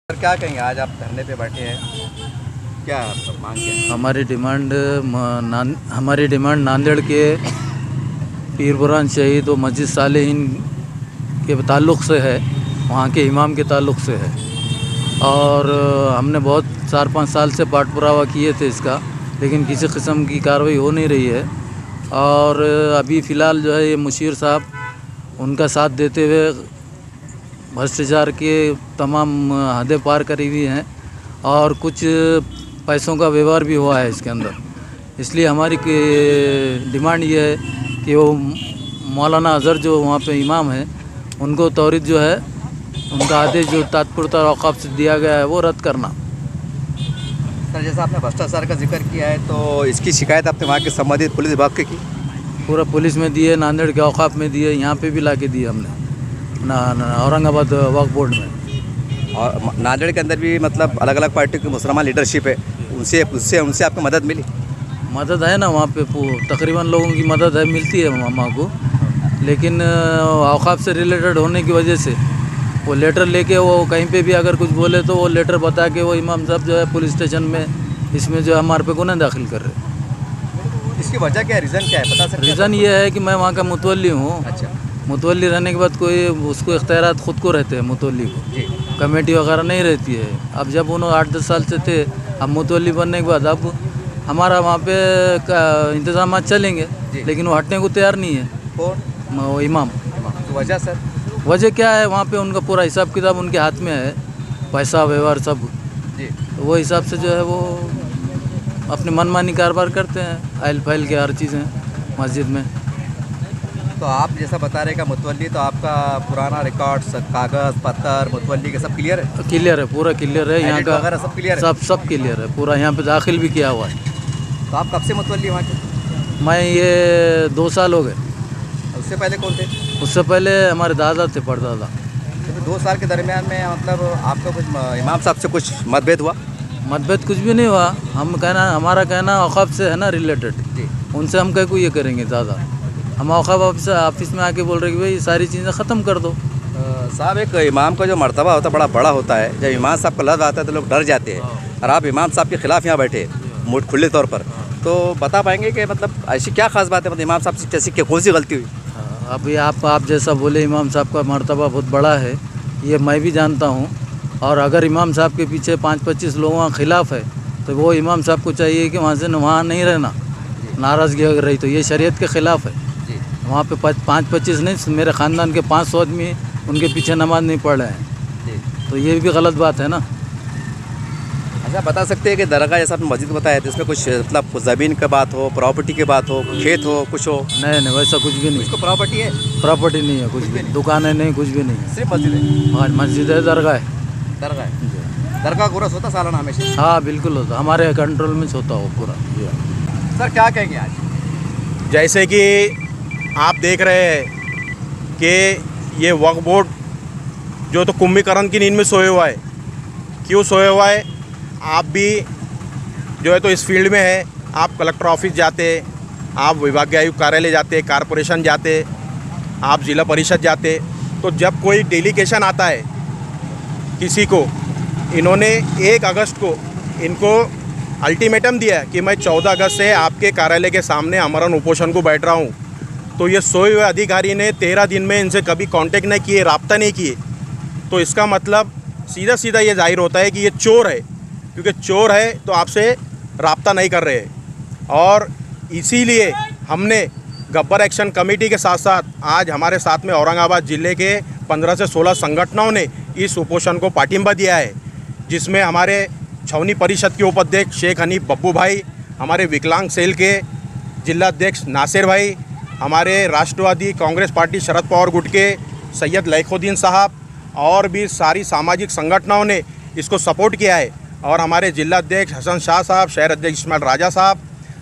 Sir क्या कहेंगे, आज आप धरने पे बैठे हैं, क्या मांग है? हमारी डिमांड नांदेड़ के पीर बुरहान शहीद व मस्जिद सालेहीन के ताल्लुक़ से है, वहाँ के इमाम के ताल्लुक़ से है। और हमने बहुत 4-5 साल से पाठ पुरावा किए थे इसका, लेकिन किसी किस्म की कार्रवाई हो नहीं रही है। और अभी फ़िलहाल जो है ये मुशीर साहब उनका साथ देते हुए भ्रष्टाचार के तमाम हदें पार करी हुई हैं और कुछ पैसों का व्यवहार भी हुआ है इसके अंदर। इसलिए हमारी डिमांड ये है कि वो मौलाना अज़हर जो वहाँ पे इमाम हैं उनको त्वरित जो है उनका आदेश जो तात्पुरता औक़ाफ़ से दिया गया है वो रद्द करना। सर जैसा आपने भ्रष्टाचार का जिक्र किया है, तो इसकी शिकायत आपने वहाँ के संबंधित पुलिस विभाग के की? पूरा पुलिस में दिए, नांदेड़ के औक़ाफ़ में दिए, यहाँ पे भी ला के दिए हमने ना औरंगाबाद वक्फ बोर्ड में। और नांदेड़ के अंदर भी मतलब अलग अलग पार्टी की मुसलमान लीडरशिप है, उनसे आपको मदद मिली? मदद है ना, वहाँ पे तकरीबन लोगों की मदद है, मिलती है मामा को, लेकिन औक़ाफ़ से रिलेटेड होने की वजह से वो लेटर लेके वो कहीं पे भी अगर कुछ बोले तो वो लेटर बता के वो इमाम साहब जो है पुलिस स्टेशन में इसमें जो है हमारे पे गुनाह दाखिल कर रहे हैं। इसकी वजह क्या है, रीज़न क्या है, बता सकते हैं? रीज़न ये है कि मैं वहाँ का मुतवल्ली हूँ। अच्छा। मुतवल्ली रहने के बाद कोई उसको इख्तियारात ख़ुद को रहते हैं मुतवल्ली को, कमेटी वगैरह नहीं रहती है। अब जब उन्होंने 8-10 साल से थे, अब मुतवल्ली बनने के बाद अब हमारा वहाँ पे इंतज़ाम चलेंगे, लेकिन वो हटने को तैयार नहीं है। कौन? वो इमाम। वजह सर? वजह क्या है, वहाँ पे उनका पूरा हिसाब किताब उनके हाथ में है, पैसा व्यवहार सब जी। तो वो हिसाब से जो है वो अपनी मनमानी कारोबार करते हैं, आयल फाइल के हर चीज़ें मस्जिद में। तो आप जैसा बता रहे का मुतवल्ली, तो आपका पुराना रिकॉर्ड, कागज़ पत्तर मुतवल्ली के सब क्लियर है? क्लियर है, पूरा क्लियर है यहाँ का, वगैरह सब क्लियर है? सब क्लियर है, पूरा यहाँ पे दाखिल भी किया हुआ है। तो आप कब से मुतवल्ली वहाँ के? मैं ये 2 साल हो गए। उससे पहले कौन थे? उससे पहले हमारे दादा थे, परदादा। तो 2 साल के दरमियान में मतलब आपका कुछ इमाम साहब से कुछ मतभेद हुआ? मतभेद कुछ भी नहीं हुआ। हमारा कहना औक़ाफ़ से है ना रिलेटेड, उनसे हम कहीं को ये करेंगे ज़्यादा। हम औक़ाफ़ ऑफिस में आके बोल रहे कि भाई सारी चीज़ें ख़त्म कर दो। साहब एक इमाम का जो मर्तबा होता है बड़ा होता है, जब इमाम साहब का लफ्ज़ आता है तो लोग डर जाते हैं, और आप इमाम साहब के ख़िलाफ़ यहाँ बैठे मुठ खुले तौर पर, तो बता पाएंगे कि मतलब ऐसी क्या ख़ास बात है, मतलब इमाम साहब से जैसी कि कौन सी गलती हुई? अभी आप जैसा बोले इमाम साहब का मर्तबा बहुत बड़ा है, ये मैं भी जानता हूँ। और अगर इमाम साहब के पीछे 5-25 लोगों का ख़िलाफ़ है तो वो इमाम साहब को चाहिए कि वहाँ नहीं रहना। नाराज़गी अगर रही तो ये शरीयत के ख़िलाफ़ है। वहाँ पे 5-25 नहीं, मेरे ख़ानदान के 500 आदमी उनके पीछे नमाज़ नहीं पढ़ रहे हैं, तो ये भी गलत बात है ना। अच्छा, बता सकते हैं कि दरगाह जैसा आपने मस्जिद बताया तो इसमें कुछ मतलब ज़मीन की बात हो, प्रॉपर्टी की बात हो, खेत हो, कुछ हो? नहीं, वैसा कुछ भी नहीं। इसको प्रॉपर्टी है? प्रॉपर्टी नहीं है, कुछ भी नहीं, दुकानें नहीं, कुछ भी नहीं, सिर्फ मस्जिद है? हाँ, मस्जिद है, दरगाह है। दरगाह गुरस होता सालाना हमेशा? हाँ बिल्कुल होता, हमारे कंट्रोल में होता हो पूरा। सर क्या कहेंगे आज? जैसे कि आप देख रहे हैं कि ये वक्फ बोर्ड जो तो कुंभीकरण की नींद में सोया हुआ है। क्यों सोया हुआ है? आप भी जो है तो इस फील्ड में है, आप कलेक्टर ऑफिस जाते, आप विभागीय आयुक्त कार्यालय जाते, कारपोरेशन जाते, आप जिला परिषद जाते, तो जब कोई डेलीगेशन आता है किसी को, इन्होंने 1 अगस्त को इनको अल्टीमेटम दिया कि मैं 14 अगस्त से आपके कार्यालय के सामने आमरण उपोषण को बैठ रहा हूँ। तो ये सोए हुए अधिकारी ने 13 दिन में इनसे कभी कांटेक्ट नहीं किए, राब्ता नहीं किए, तो इसका मतलब सीधा ये जाहिर होता है कि ये चोर है, क्योंकि चोर है तो आपसे राब्ता नहीं कर रहे हैं। और इसीलिए हमने गब्बर एक्शन कमेटी के साथ साथ आज हमारे साथ में औरंगाबाद ज़िले के 15 से 16 संगठनों ने इस उपोषण को पाठिंबा दिया है, जिसमें हमारे छावनी परिषद के उपाध्यक्ष शेख हनीफ बब्बू भाई, हमारे विकलांग सेल के जिलाध्यक्ष नासिर भाई, हमारे राष्ट्रवादी कांग्रेस पार्टी शरद पवार गुट के सैयद लैखुद्दीन साहब, और भी सारी सामाजिक संगठनों ने इसको सपोर्ट किया है। और हमारे जिलाध्यक्ष हसन शाह साहब, शहर अध्यक्ष इस्माइल राजा साहब,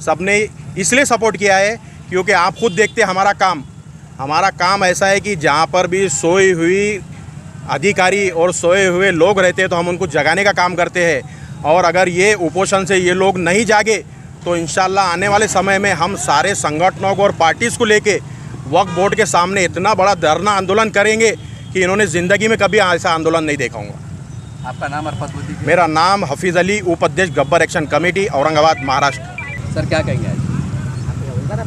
सब ने इसलिए सपोर्ट किया है क्योंकि आप खुद देखते हैं हमारा काम ऐसा है कि जहाँ पर भी सोई हुई अधिकारी और सोए हुए लोग रहते हैं तो हम उनको जगाने का काम करते हैं। और अगर ये उपोषण से ये लोग नहीं जागे तो इंशाल्लाह आने वाले समय में हम सारे संगठनों को और पार्टीज़ को लेके वक्फ बोर्ड के सामने इतना बड़ा धरना आंदोलन करेंगे कि इन्होंने ज़िंदगी में कभी ऐसा आंदोलन नहीं देखा होगा। आपका नाम और पद दीजिए। मेरा नाम हफीज़ अली, उपाध्यक्ष Gabbar action committee, Aurangabad, Maharashtra. Sir क्या कहेंगे आज?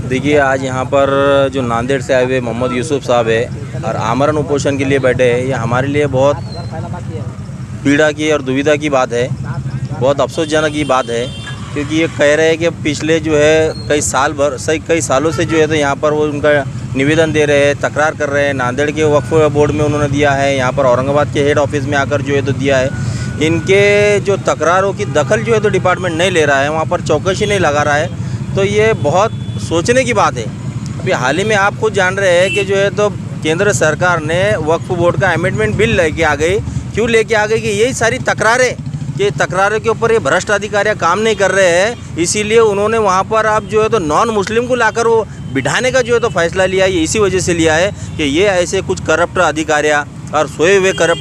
देखिए, आज यहाँ पर जो नांदेड़ से आए हुए मोहम्मद यूसुफ साहब है और आमरण उपोषण के लिए बैठे हैं, ये हमारे लिए बहुत पीड़ा की और दुविधा की बात है, बहुत अफसोसजनक की बात है, क्योंकि ये कह रहे हैं कि पिछले जो है कई सालों से जो है तो यहाँ पर वो उनका निवेदन दे रहे हैं, तकरार कर रहे हैं। नांदेड़ के वक्फ बोर्ड में उन्होंने दिया है, यहाँ पर औरंगाबाद के हेड ऑफिस में आकर जो है तो दिया है। इनके जो तकरारों की दखल जो है तो डिपार्टमेंट नहीं ले रहा है, वहाँ पर चौकसी नहीं लगा रहा है, तो ये बहुत सोचने की बात है। अभी हाल ही में आप खुद जान रहे हैं कि जो है तो केंद्र सरकार ने वक्फ बोर्ड का अमेंडमेंट बिल लेके आ गई। क्यों लेके आ गई? कि यही सारी तकरारें कि तकरारों के ऊपर ये भ्रष्ट अधिकारी काम नहीं कर रहे हैं, इसीलिए उन्होंने वहाँ पर आप जो है तो नॉन मुस्लिम को लाकर वो बिठाने का जो है तो फैसला लिया है। ये इसी वजह से लिया है कि ये ऐसे कुछ करप्ट अधिकारियाँ और सोए हुए करप्ट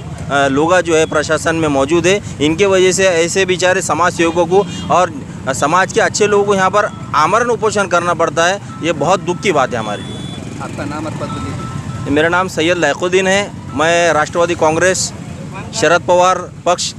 लोग जो है प्रशासन में मौजूद है, इनके वजह से ऐसे बेचारे समाज सेवकों को और समाज के अच्छे लोगों को यहाँ पर आमरण उपोषण करना पड़ता है। ये बहुत दुख की बात है हमारे लिए। आपका नाम और पद दीजिए। मेरा नाम सैयद लायकुद्दीन है। मैं राष्ट्रवादी कांग्रेस शरद पवार पक्ष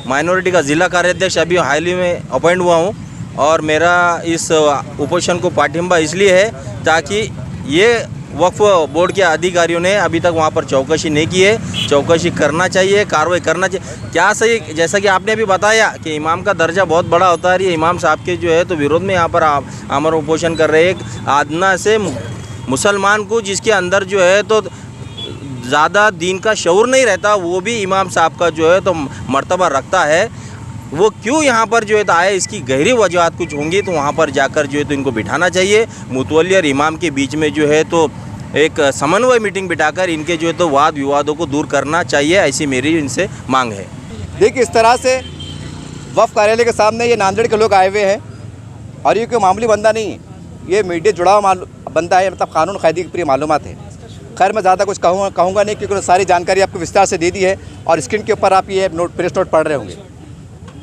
माइनॉरिटी का ज़िला कार्याध्यक्ष अभी हाल ही में अपॉइंट हुआ हूँ, और मेरा इस उपोषण को पाठिंबा इसलिए है ताकि ये वक्फ बोर्ड के अधिकारियों ने अभी तक वहाँ पर चौकसी नहीं की है, चौकसी करना चाहिए, कार्रवाई करना चाहिए। क्या सही, जैसा कि आपने अभी बताया कि इमाम का दर्जा बहुत बड़ा होता है, ये इमाम साहब के जो है तो विरोध में यहाँ पर आमरण उपोषण कर रहे हैं। एक आदना से मुसलमान को जिसके अंदर जो है तो ज़्यादा दीन का शऊर नहीं रहता, वो भी इमाम साहब का जो है तो मर्तबा रखता है, वो क्यों यहाँ पर जो है तो आए, इसकी गहरी वजूहत कुछ होंगी, तो वहाँ पर जाकर जो है तो इनको बिठाना चाहिए। मुतवल्ली और इमाम के बीच में जो है तो एक समन्वय मीटिंग बिठाकर इनके जो है तो वाद विवादों को दूर करना चाहिए, ऐसी मेरी इनसे मांग है। देखिए, इस तरह से वक्फ कार्यालय के सामने ये नांदेड़ के लोग आए हुए हैं, और ये कोई मामूली बंदा नहीं है, ये मीडिया जुड़ा हुआ बंदा है, मतलब कानून कायदे की पूरी मालूमात है। खैर, मैं ज़्यादा कुछ कहूँगा नहीं, क्योंकि सारी जानकारी आपको विस्तार से दे दी है और स्क्रीन के ऊपर आप ये प्रेस नोट पढ़ रहे होंगे।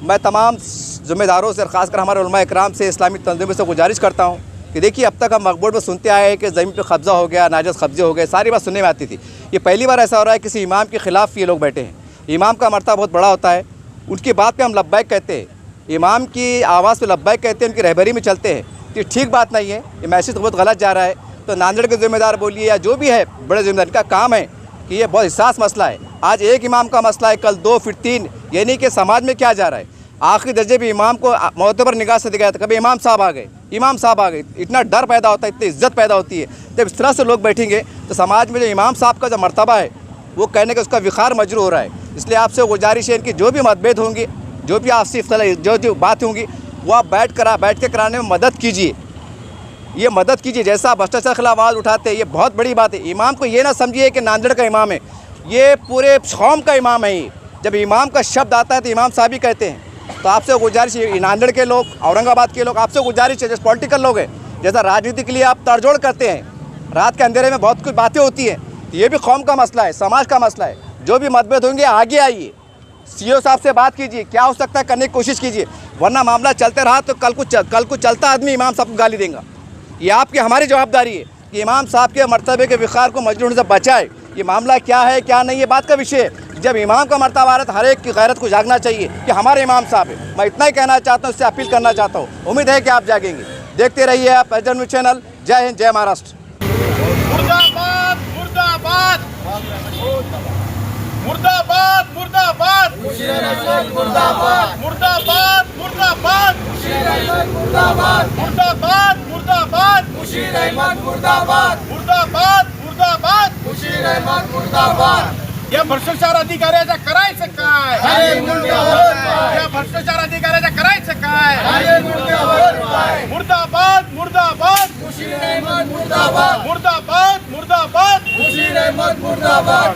मैं तमाम ज़िम्मेदारों से, ख़ासकर हमारे उलमा इकराम से, इस्लामी तंजीमों से गुजारिश करता हूँ कि देखिए, अब तक हम वक्फ बोर्ड में सुनते आए हैं कि ज़मीन पर कब्ज़ा हो गया, नाजायज़ कब्जे हो गए, सारी बात सुनने में आती थी। ये पहली बार ऐसा हो रहा है किसी इमाम के ख़िलाफ़ ये लोग बैठे हैं। इमाम का मर्तबा बहुत बड़ा होता है, उनकी बात पे हम लब्बैक कहते हैं, इमाम की आवाज़ पे लब्बैक कहते हैं, उनकी रहबरी में चलते हैं। तो ये ठीक बात नहीं है, ये मैसेज बहुत गलत जा रहा है। तो नांदेड़ के ज़िम्मेदार बोलिए या जो भी है बड़े ज़िम्मेदार, इनका काम है कि ये बहुत हसास मसला है। आज एक इमाम का मसला है, कल 2, फिर 3, ये नहीं कि समाज में क्या जा रहा है। आखिरी दर्जे भी इमाम को मोतबर निगाह से दिखाया था, कभी इमाम साहब आ गए, इमाम साहब आ गए, इतना डर पैदा होता है, इतनी इज्जत पैदा होती है। जब इस तरह से लोग बैठेंगे तो समाज में जो इमाम साहब का जो मर्तबा है वो कहने का उसका विखार मजरू हो रहा है। इसलिए आपसे गुजारिश है, इनकी जो भी मतभेद होंगी, जो भी आपसी जो बात होंगी, वो आप बैठ के कराने में मदद कीजिए, ये मदद कीजिए। जैसा आप भ्रष्टाचार के खिलाफ आवाज़ उठाते हैं, ये बहुत बड़ी बात है। इमाम को ये ना समझिए कि नांदेड़ का इमाम है, ये पूरे कौम का इमाम है। जब इमाम का शब्द आता है तो इमाम साहब ही कहते हैं। तो आपसे गुजारिश है, नांदेड़ के लोग, औरंगाबाद के लोग, आपसे गुजारिश है, जैसे पॉलिटिकल लोग हैं, जैसा राजनीति के लिए आप तड़जोड़ करते हैं, रात के अंधेरे में बहुत कुछ बातें होती हैं, तो ये भी कौम का मसला है, समाज का मसला है। जो भी मतभेद होंगे आगे आइए, सीओ साहब से बात कीजिए, क्या हो सकता है करने की कोशिश कीजिए, वरना मामला चलते रहा तो कल को चलता आदमी इमाम साहब को गाली देगा। ये आपकी हमारी जवाबदारी है कि इमाम साहब के मर्तबे के विखार को मजबूर होने से बचाए। ये मामला क्या है क्या नहीं, ये बात का विषय है। जब इमाम का मर्तबा आ रहा है तो हर एक की गैरत को जागना चाहिए कि हमारे इमाम साहब है। मैं इतना ही कहना चाहता हूँ, इससे अपील करना चाहता हूँ। उम्मीद है कि आप जागेंगे। देखते रहिए आप एचएन न्यूज़ चैनल। जय हिंद, जय महाराष्ट्र। मुर्दाबाद मुर्दाबाद मुर्दाबाद मुर्दाबाद मुर्दाबाद मुर्दाबाद मुर्दाबाद मुर्दाबाद मुर्दाबाद मुर्दाबाद मुर्दाबाद मुर्दाबाद मुर्दाबाद या भ्रष्टाचार अधिकाऱ्याचा करायचं काय? या भ्रष्टाचार अधिकाऱ्याचा करायचं काय? मुर्दाबाद मुर्दाबाद मुर्दाबाद मुर्दाबाद मुर्दाबाद मुर्दाबाद